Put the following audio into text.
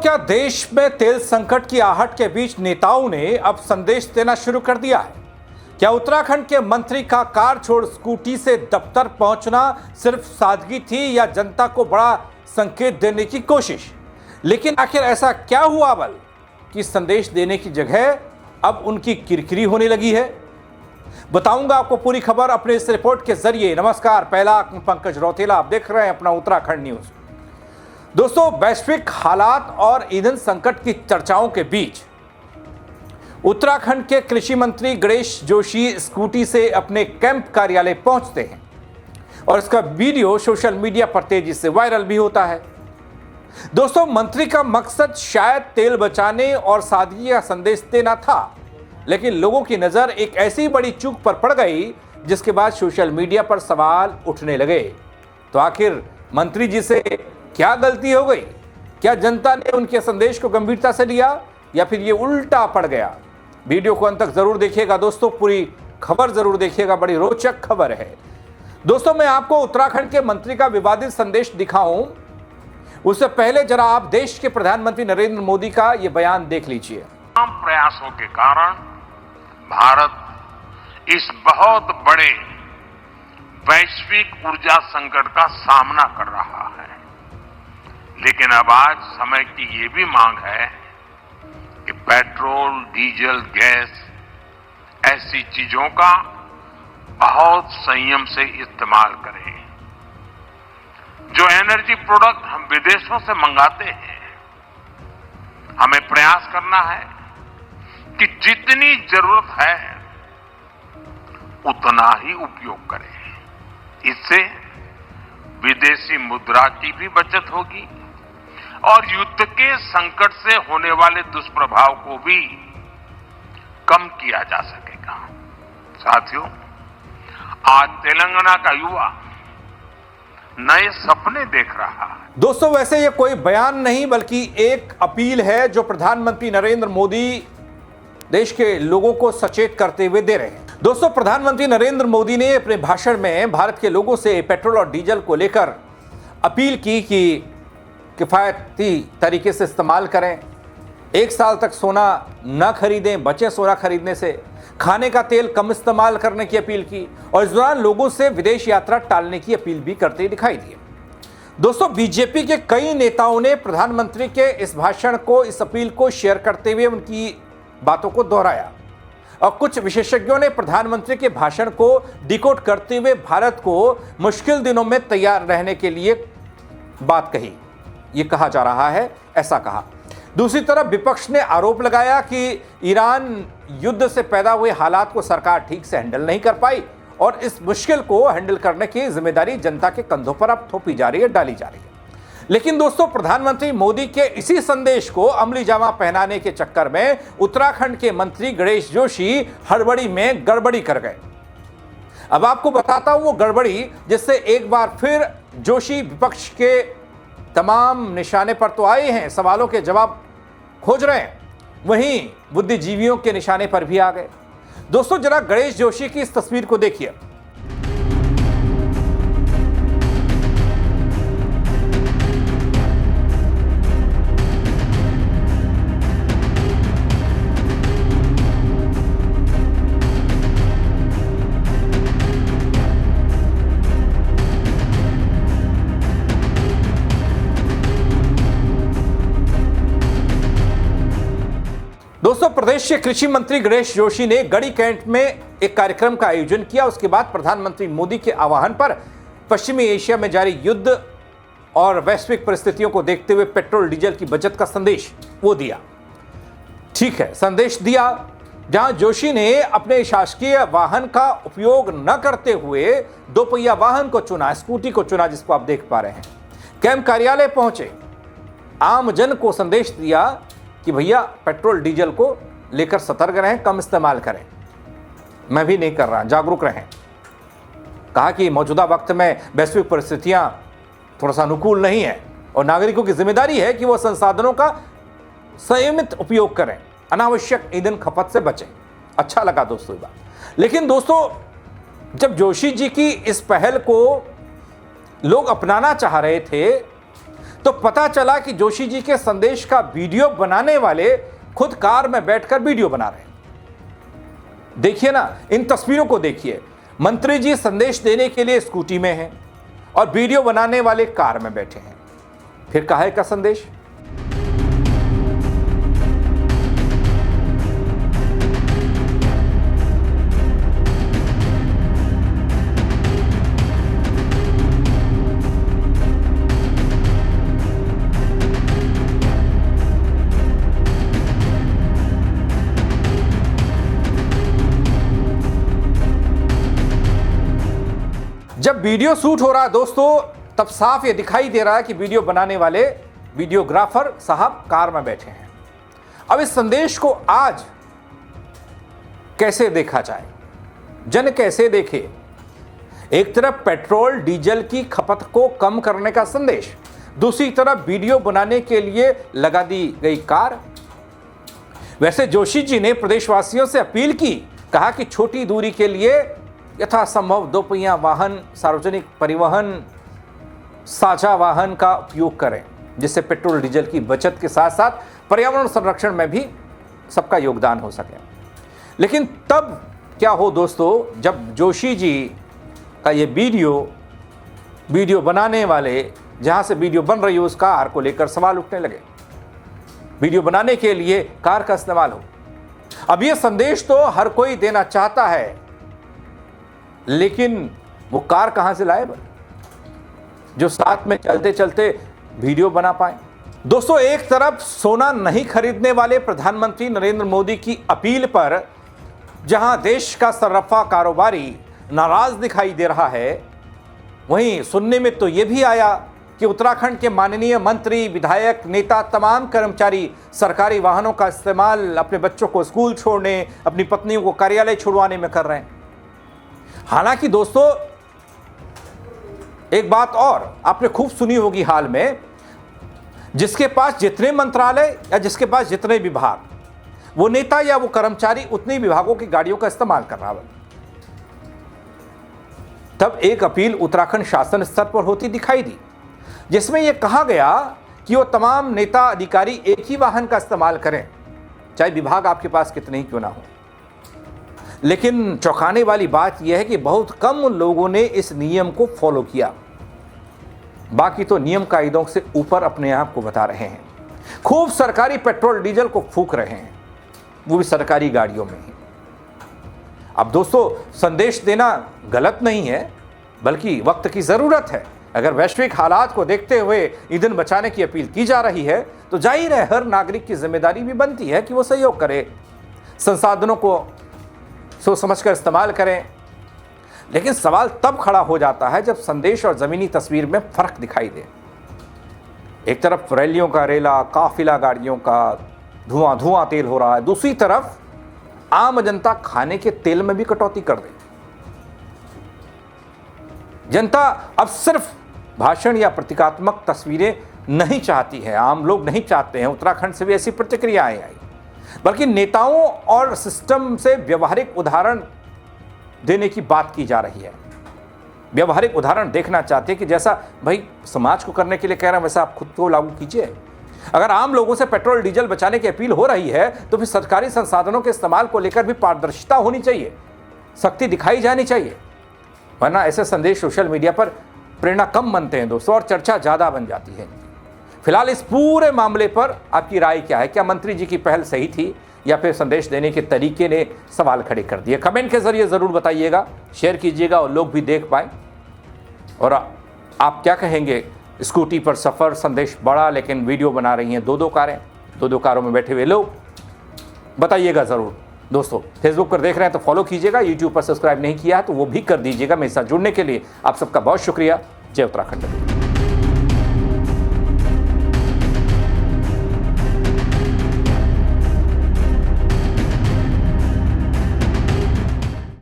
क्या देश में तेल संकट की आहट के बीच नेताओं ने अब संदेश देना शुरू कर दिया है? क्या उत्तराखंड के मंत्री का कार छोड़ स्कूटी से दफ्तर पहुंचना सिर्फ सादगी थी या जनता को बड़ा संकेत देने की कोशिश? लेकिन आखिर ऐसा क्या हुआ बल कि संदेश देने की जगह अब उनकी किरकिरी होने लगी है? बताऊंगा आपको पूरी खबर अपने इस रिपोर्ट के जरिए। नमस्कार, पहला पंकज रौतेला, आप देख रहे हैं अपना उत्तराखंड न्यूज। दोस्तों, वैश्विक हालात और ईंधन संकट की चर्चाओं के बीच उत्तराखंड के कृषि मंत्री गणेश जोशी स्कूटी से अपने कैंप कार्यालय पहुंचते हैं और इसका वीडियो सोशल मीडिया पर तेजी से वायरल भी होता है। दोस्तों, मंत्री का मकसद शायद तेल बचाने और सादगी का संदेश देना था, लेकिन लोगों की नजर एक ऐसी बड़ी चूक पर पड़ गई जिसके बाद सोशल मीडिया पर सवाल उठने लगे। तो आखिर मंत्री जी से क्या गलती हो गई? क्या जनता ने उनके संदेश को गंभीरता से लिया या फिर ये उल्टा पड़ गया? वीडियो को अंत तक जरूर देखिएगा दोस्तों, पूरी खबर जरूर देखिएगा, बड़ी रोचक खबर है। दोस्तों, मैं आपको उत्तराखंड के मंत्री का विवादित संदेश दिखाऊं उससे पहले जरा आप देश के प्रधानमंत्री नरेंद्र मोदी का ये बयान देख लीजिए। तमाम प्रयासों के कारण भारत इस बहुत बड़े वैश्विक ऊर्जा संकट का सामना कर रहा है, लेकिन अब आज समय की ये भी मांग है कि पेट्रोल, डीजल, गैस ऐसी चीजों का बहुत संयम से इस्तेमाल करें। जो एनर्जी प्रोडक्ट हम विदेशों से मंगाते हैं, हमें प्रयास करना है कि जितनी जरूरत है उतना ही उपयोग करें। इससे विदेशी मुद्रा की भी बचत होगी और युद्ध के संकट से होने वाले दुष्प्रभाव को भी कम किया जा सकेगा। साथियों, आज तेलंगाना का युवा नए सपने देख रहा है। दोस्तों, वैसे ये कोई बयान नहीं बल्कि एक अपील है जो प्रधानमंत्री नरेंद्र मोदी देश के लोगों को सचेत करते हुए दे रहे हैं। दोस्तों, प्रधानमंत्री नरेंद्र मोदी ने अपने भाषण में भारत के लोगों से पेट्रोल और डीजल को लेकर अपील की कि किफायती तरीके से इस्तेमाल करें, 1 साल तक सोना न खरीदें, बचे सोना खरीदने से, खाने का तेल कम इस्तेमाल करने की अपील की और इस दौरान लोगों से विदेश यात्रा टालने की अपील भी करते दिखाई दिए। दोस्तों, बीजेपी के कई नेताओं ने प्रधानमंत्री के इस भाषण को, इस अपील को शेयर करते हुए उनकी बातों को दोहराया और कुछ विशेषज्ञों ने प्रधानमंत्री के भाषण को डिकोड करते हुए भारत को मुश्किल दिनों में तैयार रहने के लिए बात कही। ये कहा जा रहा है, ऐसा कहा। दूसरी तरफ विपक्ष ने आरोप लगाया कि ईरान युद्ध से पैदा हुए हालात को सरकार ठीक से हैंडल नहीं कर पाई और इस मुश्किल को हैंडल करने की जिम्मेदारी जनता के कंधों पर अब थोपी जा रही है, डाली जा रही है। लेकिन दोस्तों, प्रधानमंत्री मोदी के इसी संदेश को अमली जामा पहनाने के चक्कर में उत्तराखंड के मंत्री गणेश जोशी हड़बड़ी में गड़बड़ी कर गए। अब आपको बताता हूं वो गड़बड़ी जिससे एक बार फिर जोशी विपक्ष के तमाम निशाने पर तो आए हैं, सवालों के जवाब खोज रहे हैं, वहीं बुद्धिजीवियों के निशाने पर भी आ गए। दोस्तों, जरा गणेश जोशी की इस तस्वीर को देखिए। दोस्तों, प्रदेश के कृषि मंत्री गणेश जोशी ने गढ़ी कैंट में एक कार्यक्रम का आयोजन किया। उसके बाद प्रधानमंत्री मोदी के आह्वान पर पश्चिमी एशिया में जारी युद्ध और वैश्विक परिस्थितियों को देखते हुए पेट्रोल डीजल की बचत का संदेश वो दिया। ठीक है, संदेश दिया, जहां जोशी ने अपने शासकीय वाहन का उपयोग न करते हुए 2 पहिया वाहन को चुना, स्कूटी को चुना, जिसको आप देख पा रहे हैं। कैंप कार्यालय पहुंचे, आम जन को संदेश दिया कि भैया पेट्रोल डीजल को लेकर सतर्क रहें, कम इस्तेमाल करें। मैं भी नहीं कर रहा, जागरूक रहें। कहा कि मौजूदा वक्त में वैश्विक परिस्थितियां थोड़ा सा अनुकूल नहीं है और नागरिकों की जिम्मेदारी है कि वो संसाधनों का संयमित उपयोग करें, अनावश्यक ईंधन खपत से बचें। अच्छा लगा दोस्तों ये बात। लेकिन दोस्तों, जब जोशी जी की इस पहल को लोग अपनाना चाह रहे थे तो पता चला कि जोशी जी के संदेश का वीडियो बनाने वाले खुद कार में बैठकर वीडियो बना रहे हैं। देखिए ना, इन तस्वीरों को देखिए। मंत्री जी संदेश देने के लिए स्कूटी में हैं और वीडियो बनाने वाले कार में बैठे हैं। फिर काहे का संदेश? जब वीडियो शूट हो रहा है दोस्तों, तब साफ ये दिखाई दे रहा है कि वीडियो बनाने वाले वीडियोग्राफर साहब कार में बैठे हैं। अब इस संदेश को आज कैसे देखा जाए, जन कैसे देखे? एक तरफ पेट्रोल डीजल की खपत को कम करने का संदेश, दूसरी तरफ वीडियो बनाने के लिए लगा दी गई कार। वैसे जोशी जी ने प्रदेशवासियों से अपील की, कहा कि छोटी दूरी के लिए यथासंभव दोपहिया वाहन, सार्वजनिक परिवहन, साझा वाहन का उपयोग करें, जिससे पेट्रोल डीजल की बचत के साथ साथ पर्यावरण संरक्षण में भी सबका योगदान हो सके। लेकिन तब क्या हो दोस्तों, जब जोशी जी का ये वीडियो बनाने वाले, जहां से वीडियो बन रही हो उस कार को लेकर सवाल उठने लगे। वीडियो बनाने के लिए कार का इस्तेमाल हो। अब ये संदेश तो हर कोई देना चाहता है, लेकिन वो कार कहां से लाए जो साथ में चलते चलते वीडियो बना पाए? दोस्तों, एक तरफ सोना नहीं खरीदने वाले प्रधानमंत्री नरेंद्र मोदी की अपील पर जहां देश का सर्राफा कारोबारी नाराज दिखाई दे रहा है, वहीं सुनने में तो यह भी आया कि उत्तराखंड के माननीय मंत्री, विधायक, नेता, तमाम कर्मचारी सरकारी वाहनों का इस्तेमाल अपने बच्चों को स्कूल छोड़ने, अपनी पत्नियों को कार्यालय छुड़वाने में कर रहे हैं। हालांकि दोस्तों, एक बात और आपने खूब सुनी होगी हाल में, जिसके पास जितने मंत्रालय या जिसके पास जितने विभाग, वो नेता या वो कर्मचारी उतने विभागों की गाड़ियों का इस्तेमाल कर रहा है। तब एक अपील उत्तराखंड शासन स्तर पर होती दिखाई दी, जिसमें यह कहा गया कि वो तमाम नेता अधिकारी एक ही वाहन का इस्तेमाल करें, चाहे विभाग आपके पास कितने ही क्यों ना हो। लेकिन चौंकाने वाली बात यह है कि बहुत कम लोगों ने इस नियम को फॉलो किया। बाकी तो नियम कायदों से ऊपर अपने आप को बता रहे हैं, खूब सरकारी पेट्रोल डीजल को फूंक रहे हैं, वो भी सरकारी गाड़ियों में ही। अब दोस्तों, संदेश देना गलत नहीं है, बल्कि वक्त की जरूरत है। अगर वैश्विक हालात को देखते हुए ईंधन बचाने की अपील की जा रही है, तो जाहिर है हर नागरिक की जिम्मेदारी भी बनती है कि वो सहयोग करे, संसाधनों को सोच समझकर इस्तेमाल करें। लेकिन सवाल तब खड़ा हो जाता है जब संदेश और जमीनी तस्वीर में फर्क दिखाई दे। एक तरफ रैलियों का रेला, काफिला गाड़ियों का, धुआं तेल हो रहा है, दूसरी तरफ आम जनता खाने के तेल में भी कटौती कर दे। जनता अब सिर्फ भाषण या प्रतीकात्मक तस्वीरें नहीं चाहती है, आम लोग नहीं चाहते हैं। उत्तराखंड से भी ऐसी प्रतिक्रियाएं आई, बल्कि नेताओं और सिस्टम से व्यवहारिक उदाहरण देने की बात की जा रही है। व्यवहारिक उदाहरण देखना चाहते हैं कि जैसा भाई समाज को करने के लिए कह रहे हैं, वैसा आप खुद को लागू कीजिए। अगर आम लोगों से पेट्रोल डीजल बचाने की अपील हो रही है, तो फिर सरकारी संसाधनों के इस्तेमाल को लेकर भी पारदर्शिता होनी चाहिए, सख्ती दिखाई जानी चाहिए। वरना ऐसे संदेश सोशल मीडिया पर प्रेरणा कम बनते हैं दोस्तों, और चर्चा ज़्यादा बन जाती है। फिलहाल इस पूरे मामले पर आपकी राय क्या है? क्या मंत्री जी की पहल सही थी, या फिर संदेश देने के तरीके ने सवाल खड़े कर दिए? कमेंट के जरिए ज़रूर बताइएगा, शेयर कीजिएगा और लोग भी देख पाएँ। और आप क्या कहेंगे? स्कूटी पर सफ़र, संदेश बड़ा, लेकिन वीडियो बना रही हैं दो कारें, दो कारों में बैठे हुए लोग। बताइएगा ज़रूर दोस्तों। फेसबुक पर देख रहे हैं तो फॉलो कीजिएगा, यूट्यूब पर सब्सक्राइब नहीं किया है तो वो भी कर दीजिएगा। मेरे साथ जुड़ने के लिए आप सबका बहुत शुक्रिया। जय उत्तराखंड।